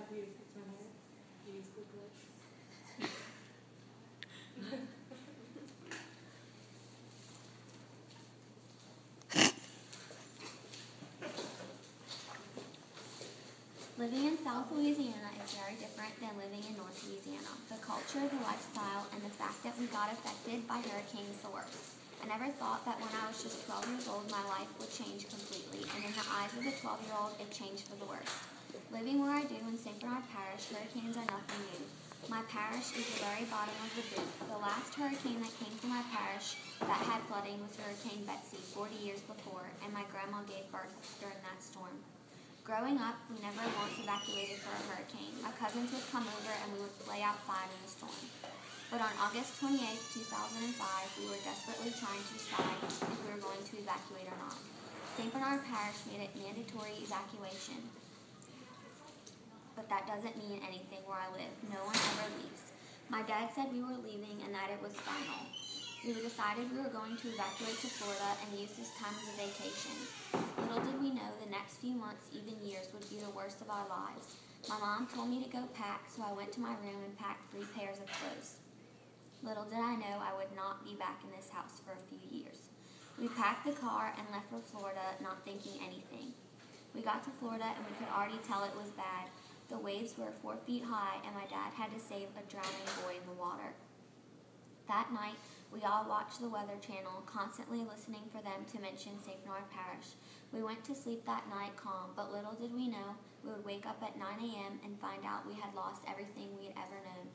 happy to fix my hair. Do you use quick clips? Living in South Louisiana is very different than living in North Louisiana. The culture, the lifestyle, and the fact that we got affected by hurricanes the worst. I never thought that when I was just 12 years old, my life would change completely, and in the eyes of a 12-year-old, it changed for the worst. Living where I do in St. Bernard Parish, hurricanes are nothing new. My parish is the very bottom of the boot. The last hurricane that came through my parish that had flooding was Hurricane Betsy 40 years before, and my grandma gave birth during that storm. Growing up, we never once evacuated for a hurricane. My cousins would come over and we would play outside in the storm. But on August 28, 2005, we were desperately trying to decide if we were going to evacuate or not. St. Bernard Parish made it mandatory evacuation. But that doesn't mean anything where I live. No one ever leaves. My dad said we were leaving and that it was final. We decided we were going to evacuate to Florida and use this time as a vacation. Little did we know the next few months, even years, would be the worst of our lives. My mom told me to go pack, so I went to my room and packed 3 pairs of clothes. Little did I know I would not be back in this house for a few years. We packed the car and left for Florida, not thinking anything. We got to Florida and we could already tell it was bad. The waves were 4 feet high and my dad had to save a drowning boy in the water. That night, we all watched the Weather Channel, constantly listening for them to mention St. Bernard Parish. We went to sleep that night calm, but little did we know we would wake up at 9 a.m. and find out we had lost everything we had ever known.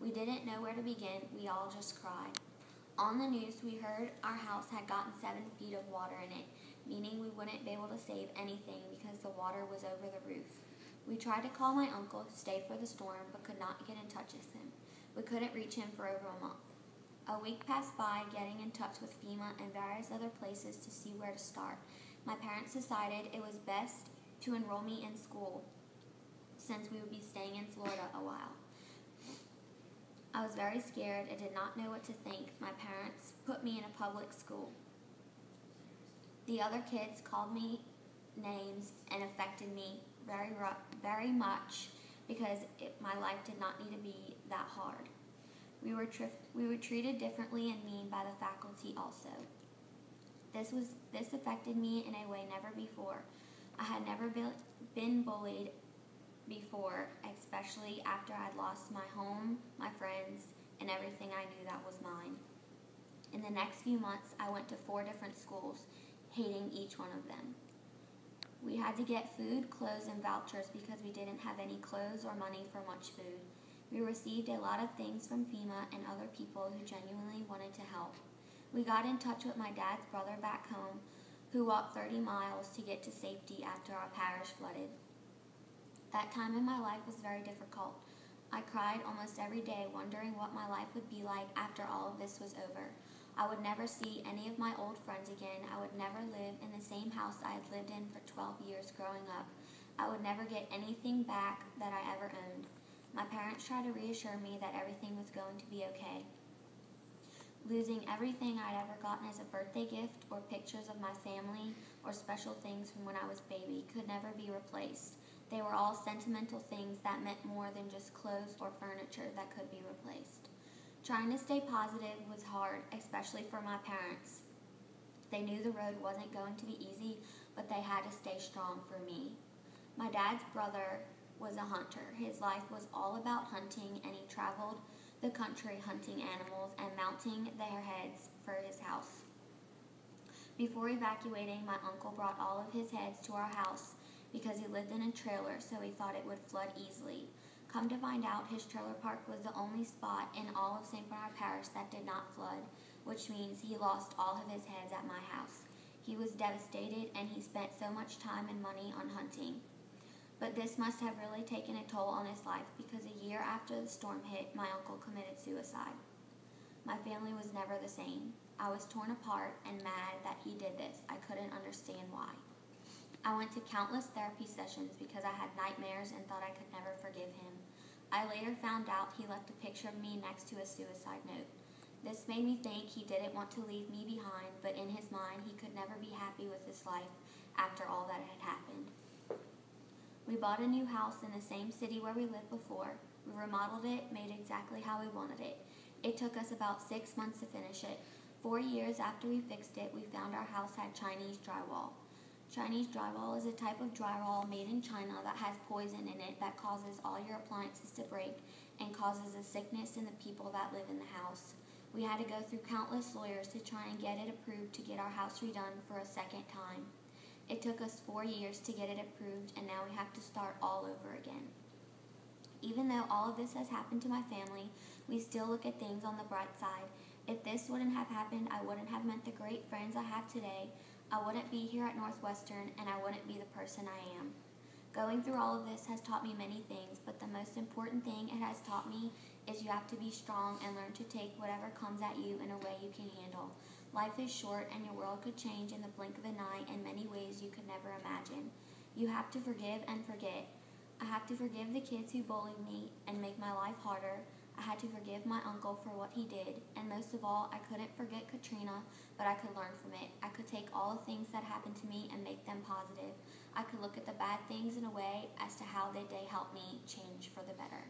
We didn't know where to begin, we all just cried. On the news, we heard our house had gotten 7 feet of water in it, meaning we wouldn't be able to save anything because the water was over the roof. We tried to call my uncle who stayed for the storm, but could not get in touch with him. We couldn't reach him for over a month. A week passed by getting in touch with FEMA and various other places to see where to start. My parents decided it was best to enroll me in school since we would be staying in Florida a while. I was very scared and did not know what to think. My parents put me in a public school. The other kids called me names and affected me very much because my life did not need to be that hard. We were treated differently and mean by the faculty also. This affected me in a way never before. I had never been bullied before, especially after I'd lost my home, my friends, and everything I knew that was mine. In the next few months, I went to 4 different schools, hating each one of them. We had to get food, clothes, and vouchers because we didn't have any clothes or money for much food. We received a lot of things from FEMA and other people who genuinely wanted to help. We got in touch with my dad's brother back home, who walked 30 miles to get to safety after our parish flooded. That time in my life was very difficult. I cried almost every day, wondering what my life would be like after all of this was over. I would never see any of my old friends again. I would never live in the same house I had lived in for 12 years growing up. I would never get anything back that I ever owned. My parents tried to reassure me that everything was going to be okay. Losing everything I'd ever gotten as a birthday gift or pictures of my family or special things from when I was baby could never be replaced. They were all sentimental things that meant more than just clothes or furniture that could be replaced. Trying to stay positive was hard, especially for my parents. They knew the road wasn't going to be easy, but they had to stay strong for me. My dad's brother was a hunter. His life was all about hunting, and he traveled the country hunting animals and mounting their heads for his house. Before evacuating, my uncle brought all of his heads to our house because he lived in a trailer, so he thought it would flood easily. Come to find out, his trailer park was the only spot in all of St. Bernard Parish that did not flood, which means he lost all of his heads at my house. He was devastated, and he spent so much time and money on hunting. But this must have really taken a toll on his life because a year after the storm hit, my uncle committed suicide. My family was never the same. I was torn apart and mad that he did this. I couldn't understand why. I went to countless therapy sessions because I had nightmares and thought I could never forgive him. I later found out he left a picture of me next to a suicide note. This made me think he didn't want to leave me behind, but in his mind he could never be happy with his life after all that had happened. We bought a new house in the same city where we lived before. We remodeled it, made it exactly how we wanted it. It took us about 6 months to finish it. 4 years after we fixed it, we found our house had Chinese drywall. Chinese drywall is a type of drywall made in China that has poison in it that causes all your appliances to break and causes a sickness in the people that live in the house. We had to go through countless lawyers to try and get it approved to get our house redone for a second time. It took us 4 years to get it approved, and now we have to start all over again. Even though all of this has happened to my family, we still look at things on the bright side. If this wouldn't have happened, I wouldn't have met the great friends I have today. I wouldn't be here at Northwestern, and I wouldn't be the person I am. Going through all of this has taught me many things, but the most important thing it has taught me is you have to be strong and learn to take whatever comes at you in a way you can handle. Life is short, and your world could change in the blink of an eye in many ways you could never imagine. You have to forgive and forget. I had to forgive the kids who bullied me and make my life harder. I had to forgive my uncle for what he did, and most of all, I couldn't forget Katrina, but I could learn from it. I could take all the things that happened to me and make them positive. I could look at the bad things in a way as to how they helped me change for the better.